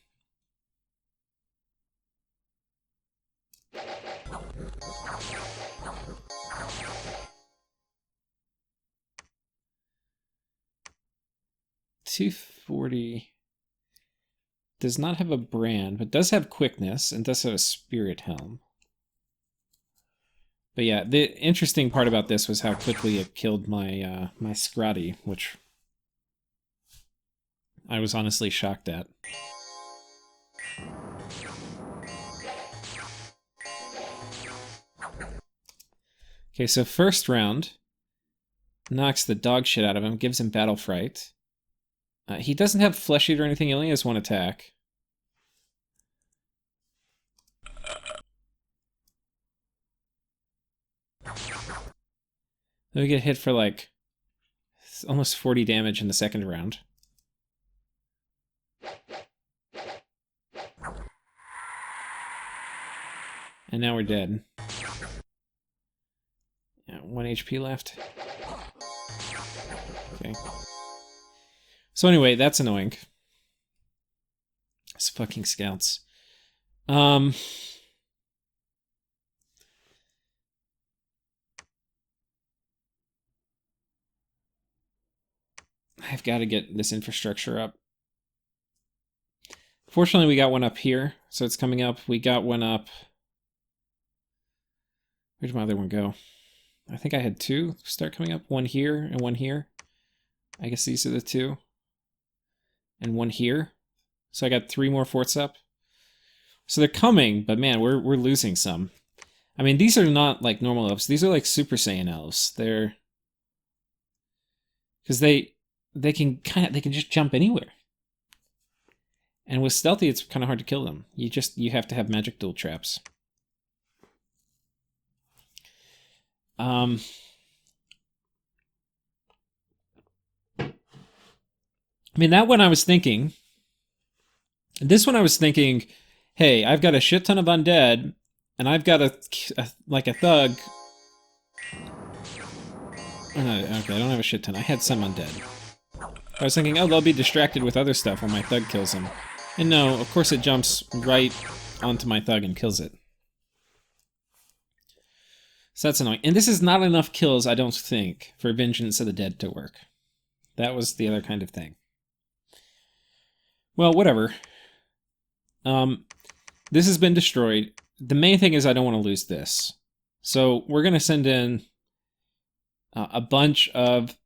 $240 does not have a brand, but does have quickness and does have a spirit helm. But yeah, the interesting part about this was how quickly it killed my my Skratti, which I was honestly shocked at. Okay, so first round knocks the dog shit out of him, gives him battle fright. He doesn't have Flesh Eater or anything, he only has one attack. Then we get hit for like almost 40 damage in the second round. And now we're dead. Yeah, 1 HP left. Okay. So anyway, that's annoying. It's fucking scouts. I've got to get this infrastructure up. Fortunately, we got one up here, so it's coming up. We got one up. Where'd my other one go? I think I had two start coming up. One here and one here. I guess these are the two. And one here. So I got 3 more forts up. So they're coming, but man, we're losing some. I mean, these are not like normal elves. These are like Super Saiyan elves. They're... Because they can just jump anywhere. And with stealthy, it's kind of hard to kill them. You have to have magic duel traps. I mean, that one I was thinking. This one I was thinking, hey, I've got a shit ton of undead, and I've got a thug. Okay, I don't have a shit ton. I had some undead. I was thinking, oh, they'll be distracted with other stuff when my thug kills him. And no, of course it jumps right onto my thug and kills it. So that's annoying. And this is not enough kills, I don't think, for Vengeance of the Dead to work. That was the other kind of thing. Well, whatever. This has been destroyed. the main thing is I don't want to lose this. So we're going to send in a bunch of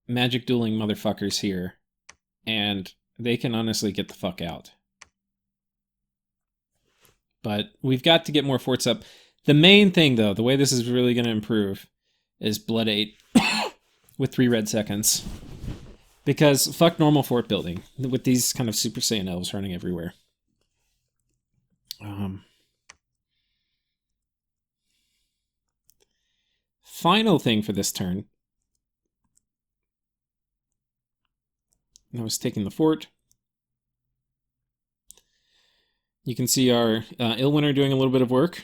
magic dueling motherfuckers here, and they can honestly get the fuck out. But we've got to get more forts up. The main thing, though, the way this is really going to improve is Blood 8 with 3 red seconds. Because fuck normal fort building with these kind of Super Saiyan elves running everywhere. Final thing for this turn. I was taking the fort. You can see our Illwinter doing a little bit of work.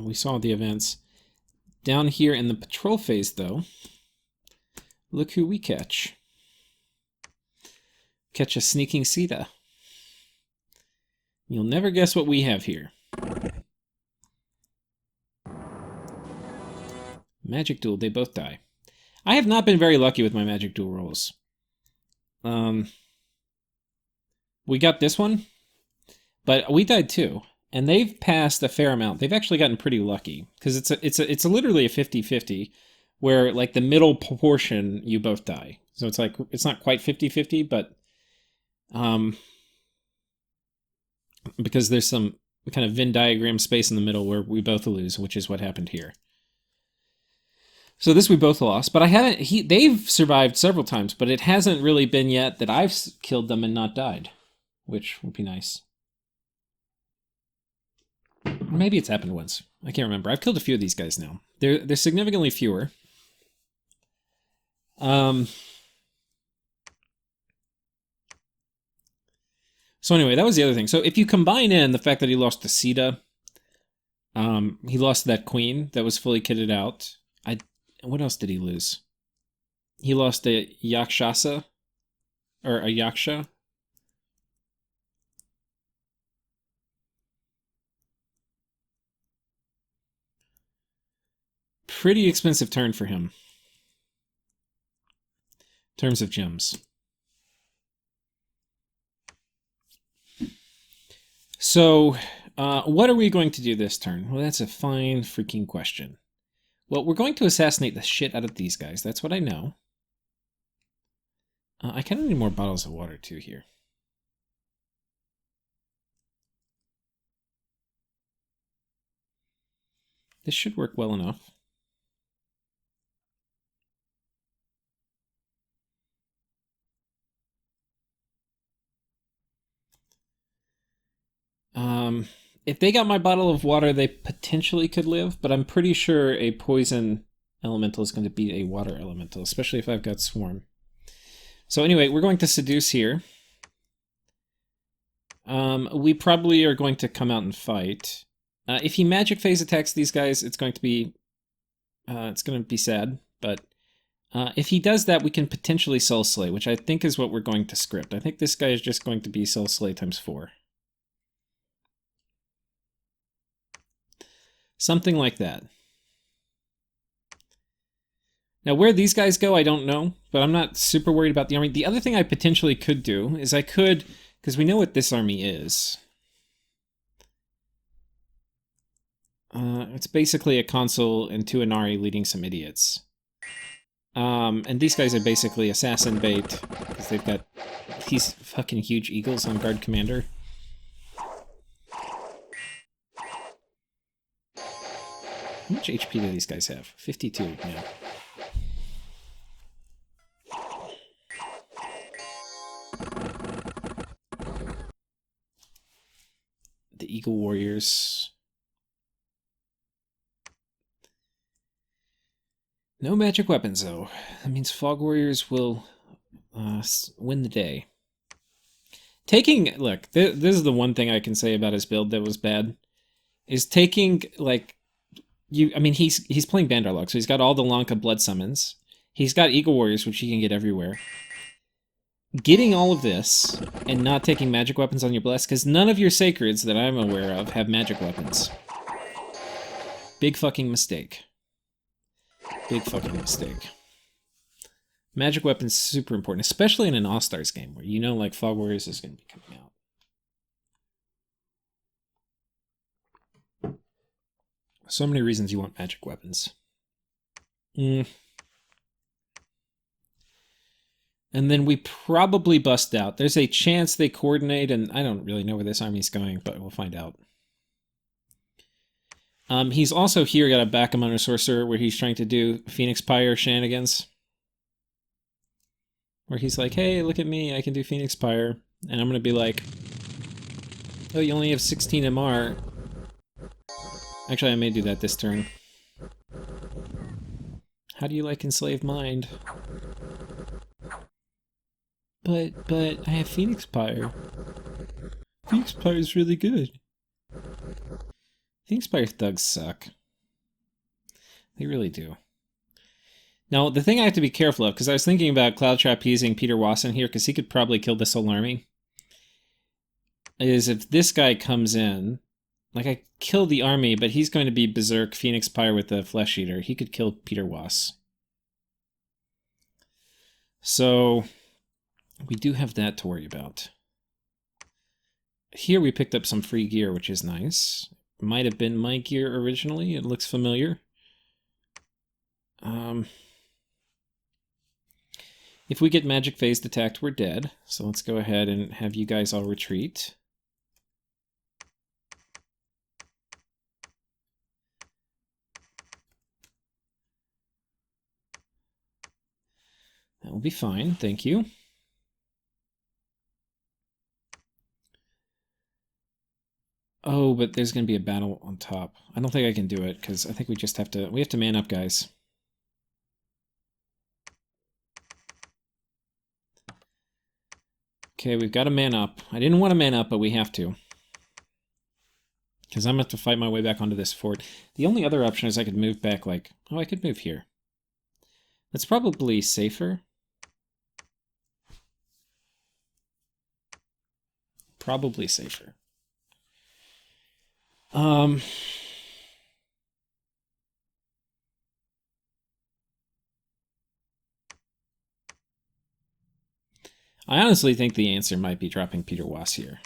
We saw the events. Down here in the patrol phase, though, look who we catch. Catch a sneaking Sita. You'll never guess what we have here. Magic Duel, they both die. I have not been very lucky with my Magic Duel rolls. We got this one, but we died too. And they've passed a fair amount. They've actually gotten pretty lucky because it's literally a 50-50 where like the middle portion you both die. So it's like it's not quite 50-50, but because there's some kind of Venn diagram space in the middle where we both lose, which is what happened here. So this we both lost, but I haven't. They've survived several times, but it hasn't really been yet that I've killed them and not died, which would be nice. Maybe it's happened once. I can't remember. I've killed a few of these guys now. They're significantly fewer. So anyway, that was the other thing. So if you combine in the fact that he lost to Sita, he lost that queen that was fully kitted out. What else did he lose? He lost a Yakshasa, or a Yaksha. Pretty expensive turn for him. In terms of gems. So, what are we going to do this turn? Well, that's a fine freaking question. Well, we're going to assassinate the shit out of these guys. That's what I know. I kind of need more bottles of water, too, here. This should work well enough. If they got my bottle of water, they potentially could live, but I'm pretty sure a poison elemental is going to beat a water elemental, especially if I've got Swarm. So anyway, we're going to seduce here. We probably are going to come out and fight. If he magic phase attacks these guys, it's going to be sad, but if he does that, we can potentially Soul Slay, which I think is what we're going to script. I think this guy is just going to be Soul Slay times 4. Something like that. Now, where these guys go, I don't know, but I'm not super worried about the army. The other thing I potentially could do is I could, because we know what this army is. It's basically a consul and 2 Inari leading some idiots. And these guys are basically assassin bait, because they've got these fucking huge eagles on guard commander. How much HP do these guys have? 52, yeah. The Eagle Warriors. No magic weapons, though. That means Fog Warriors will win the day. Look, this is the one thing I can say about his build that was bad, is taking, like, he's playing Bandarlog, so he's got all the Lanka blood summons. He's got Eagle Warriors, which he can get everywhere. Getting all of this and not taking magic weapons on your bless, because none of your sacreds that I'm aware of have magic weapons. Big fucking mistake. Big fucking mistake. Magic weapons super important, especially in an All-Stars game where you know like Fog Warriors is going to be coming out. So many reasons you want magic weapons. And then we probably bust out. There's a chance they coordinate, and I don't really know where this army's going, but we'll find out. He's also here got to back him on a sorcerer where he's trying to do Phoenix Pyre shenanigans. Where he's like, hey, look at me, I can do Phoenix Pyre. And I'm going to be like, oh, you only have 16 MR. Actually, I may do that this turn. How do you like Enslaved Mind? But I have Phoenix Pyre. Phoenix Pyre is really good. Phoenix Pyre thugs suck. They really do. Now, the thing I have to be careful of, because I was thinking about Cloudtrap using Peter Wasson here, because he could probably kill this whole army, is if this guy comes in, like I kill the army, but he's going to be Berserk Phoenix Pyre with the Flesh Eater. He could kill Peter Was. So, we do have that to worry about. Here we picked up some free gear, which is nice. Might have been my gear originally. It looks familiar. If we get magic phased attacked, we're dead. So let's go ahead and have you guys all retreat. That will be fine, thank you. Oh, but there's going to be a battle on top. I don't think I can do it, because I think we just have to... We have to man up, guys. Okay, we've got to man up. I didn't want to man up, but we have to. Because I'm going to have to fight my way back onto this fort. The only other option is I could move back, like... Oh, I could move here. That's probably safer. Probably safer. I honestly think the answer might be dropping Peter Was here.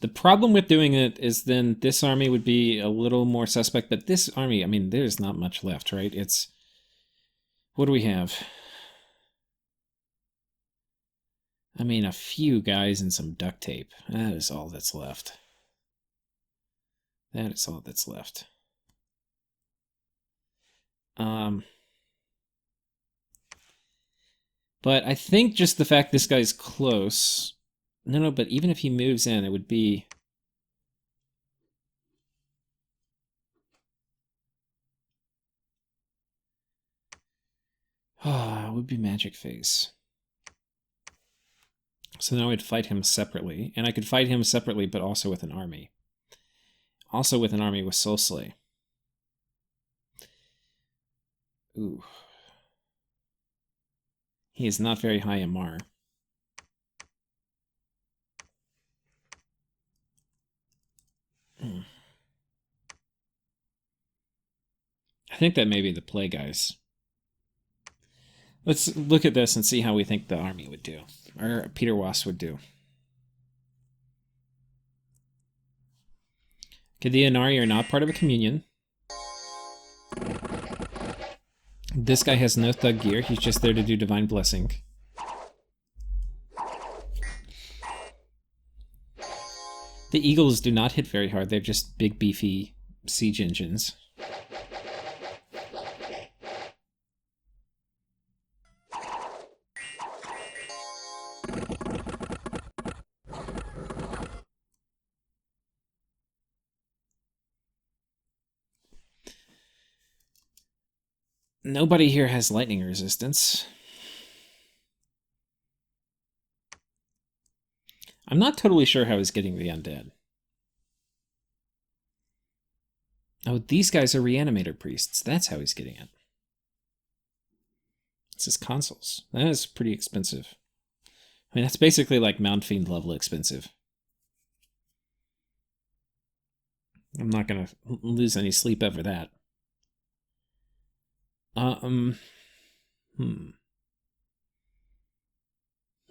The problem with doing it is then this army would be a little more suspect, but this army, I mean, there's not much left, right? It's... What do we have? I mean, a few guys and some duct tape. That is all that's left. That is all that's left. But I think just the fact this guy's close... No, but even if he moves in, it would be... It would be Magic Phase. So now I'd fight him separately. And I could fight him separately, but also with an army. Also with an army with Soul Slay. Ooh. He is not very high MR. I think that may be the play, guys. Let's look at this and see how we think the army would do. Or Peter Was would do. Okay, the Inari are not part of a communion. This guy has no thug gear. He's just there to do Divine Blessing. The Eagles do not hit very hard. They're just big, beefy siege engines. Nobody here has lightning resistance. I'm not totally sure how he's getting the undead. Oh, these guys are reanimator priests. That's how he's getting it. It's his consoles. That is pretty expensive. I mean, that's basically like Mount Fiend level expensive. I'm not going to lose any sleep over that.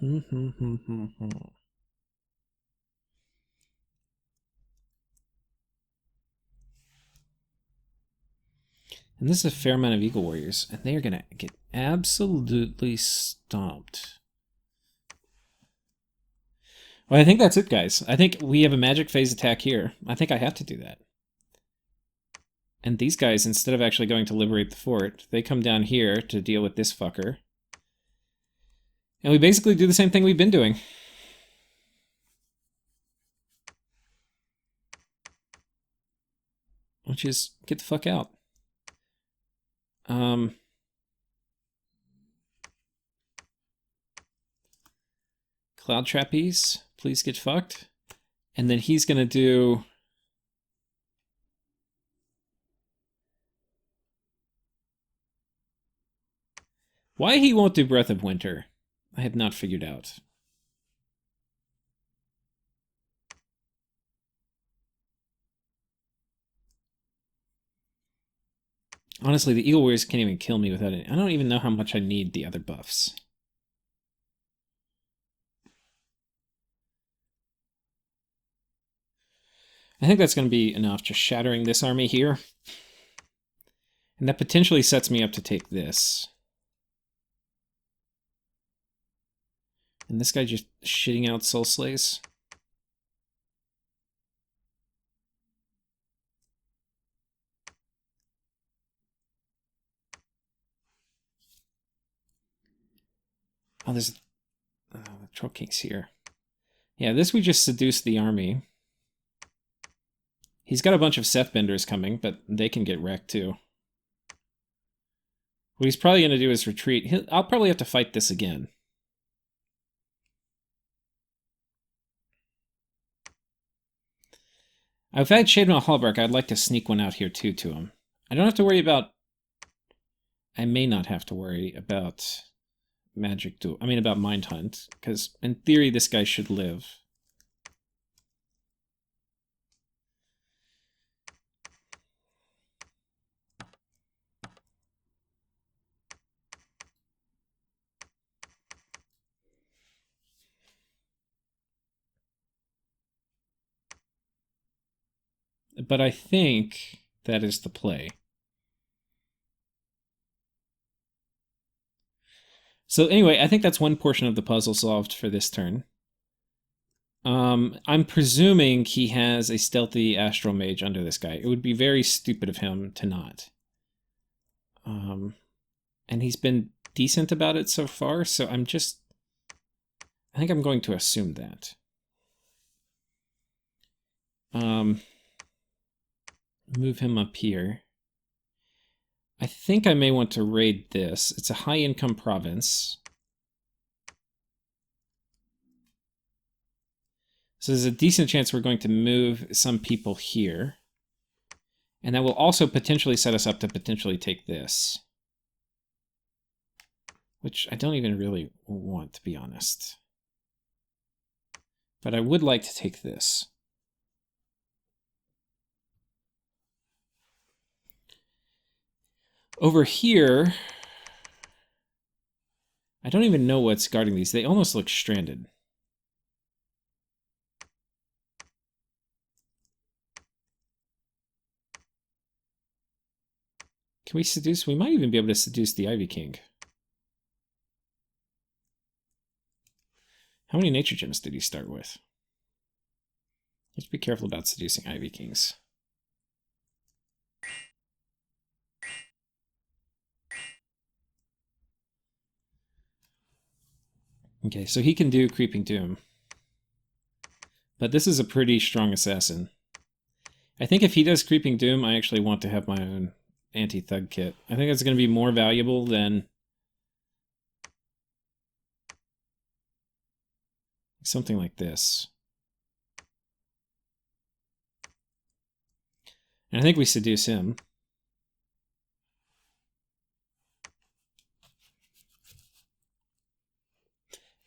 And this is a fair amount of Eagle Warriors, and they are going to get absolutely stomped. Well, I think that's it, guys. I think we have a magic phase attack here. I think I have to do that. And these guys, instead of actually going to liberate the fort, they come down here to deal with this fucker. And we basically do the same thing we've been doing. Which is, get the fuck out. Cloud Trapeze, please get fucked. And then he's going to do... Why he won't do Breath of Winter, I have not figured out. Honestly, the Eagle Warriors can't even kill me without it. I don't even know how much I need the other buffs. I think that's going to be enough, just shattering this army here. And that potentially sets me up to take this. And this guy just shitting out Soul Slays. Oh, there's Troll King's here. Yeah, this we just seduced the army. He's got a bunch of Seth Benders coming, but they can get wrecked too. What he's probably going to do is retreat. I'll probably have to fight this again. If I had Shademal Hallbark, I'd like to sneak one out here too to him. I don't have to worry about... I may not have to worry about Magic Duel. I mean, about Mind Hunt, because in theory this guy should live. But I think that is the play. So anyway, I think that's one portion of the puzzle solved for this turn. I'm presuming he has a stealthy Astral Mage under this guy. It would be very stupid of him to not. And he's been decent about it so far, so I think I'm going to assume that. Move him up here. I think I may want to raid this. It's a high-income province. So there's a decent chance we're going to move some people here. And that will also potentially set us up to potentially take this. Which I don't even really want, to be honest. But I would like to take this. Over here, I don't even know what's guarding these. They almost look stranded. Can we seduce? We might even be able to seduce the Ivy King. How many nature gems did he start with? Let's be careful about seducing Ivy Kings. Okay, so he can do Creeping Doom. But this is a pretty strong assassin. I think if he does Creeping Doom, I actually want to have my own anti-thug kit. I think that's going to be more valuable than something like this. And I think we seduce him.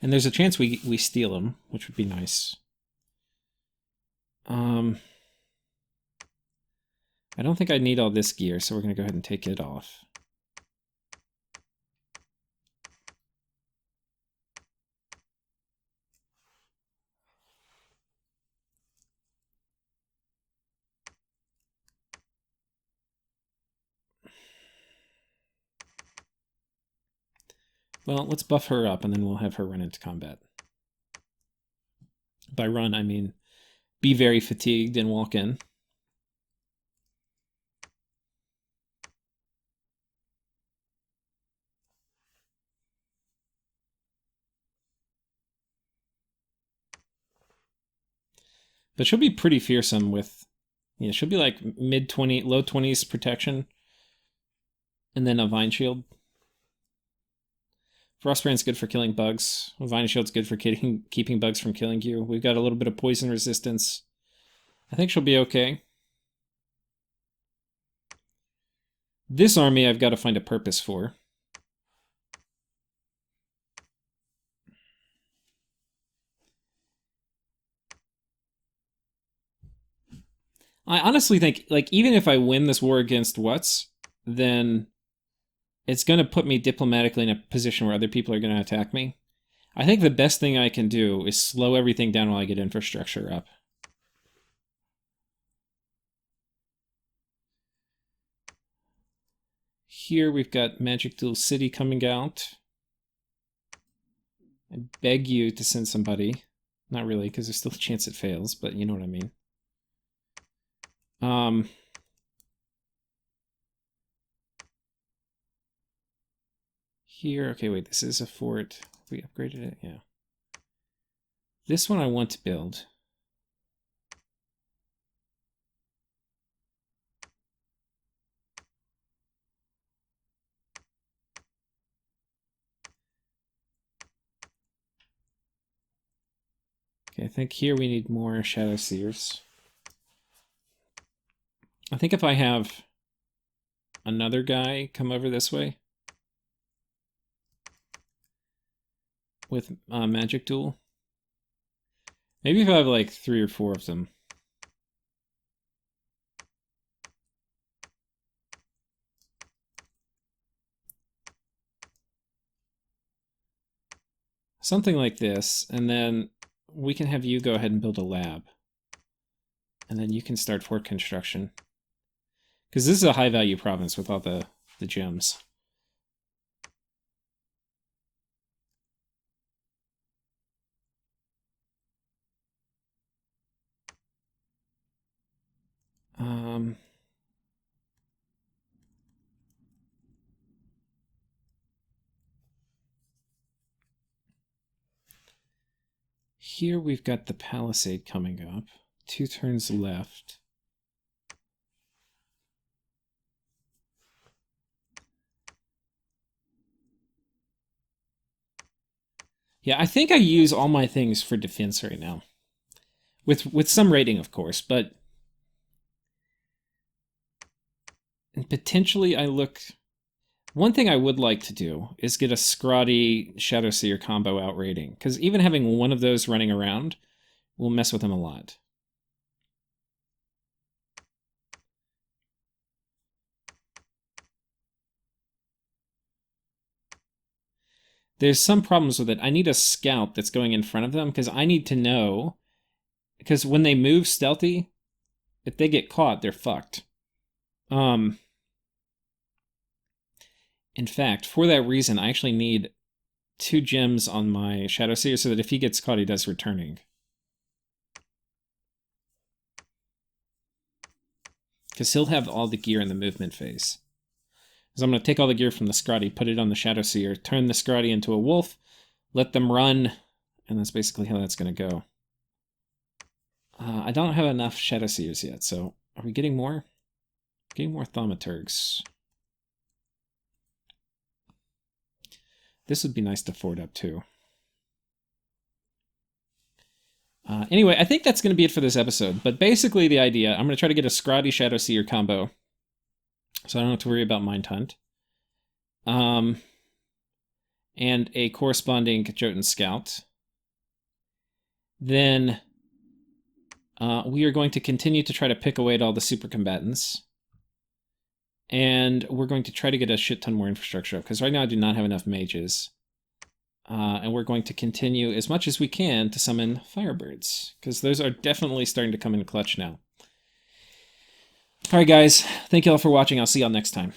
And there's a chance we steal him, which would be nice. I don't think I need all this gear, so we're going to go ahead and take it off. Well, let's buff her up, and then we'll have her run into combat. By run, I mean be very fatigued and walk in. But she'll be pretty fearsome with, you know, she'll be like mid-20, low 20s protection. And then a Vine Shield. Frostbrand's good for killing bugs. Vine Shield's good for keeping bugs from killing you. We've got a little bit of poison resistance. I think she'll be okay. This army I've got to find a purpose for. I honestly think, like, even if I win this war against Wutz, then it's going to put me diplomatically in a position where other people are going to attack me. I think the best thing I can do is slow everything down while I get infrastructure up. Here we've got Magic Duel City coming out. I beg you to send somebody. Not really, because there's still a chance it fails, but you know what I mean. Here, okay, wait, this is a fort. We upgraded it, yeah. This one I want to build. Okay, I think here we need more Shadow Seers. I think if I have another guy come over this way with Magic Duel, maybe if I have like 3 or 4 of them. Something like this, and then we can have you go ahead and build a lab. And then you can start fort construction. Because this is a high-value province with all the gems. Here we've got the Palisade coming up. 2 turns left. Yeah, I think I use all my things for defense right now. With some rating, of course, but... And potentially I look... One thing I would like to do is get a Skratti Shadow Seer combo out rating, because even having one of those running around will mess with him a lot. There's some problems with it. I need a scout that's going in front of them, because I need to know, because when they move stealthy, if they get caught, they're fucked. In fact, for that reason, I actually need 2 gems on my Shadow Seer so that if he gets caught, he does returning. Because he'll have all the gear in the movement phase. So I'm going to take all the gear from the Skratti, put it on the Shadow Seer, turn the Skratti into a wolf, let them run, and that's basically how that's going to go. I don't have enough Shadow Seers yet, so are we getting more? Getting more Thaumaturgs. This would be nice to fort up too. Anyway, I think that's going to be it for this episode. But basically the idea, I'm going to try to get a Skratti Shadow Seer combo, so I don't have to worry about Mind Hunt. And a corresponding Jotun Scout. Then we are going to continue to try to pick away at all the super combatants. And we're going to try to get a shit ton more infrastructure up, because right now I do not have enough mages. And we're going to continue as much as we can to summon Firebirds, because those are definitely starting to come in clutch now. Alright guys, thank you all for watching. I'll see y'all next time.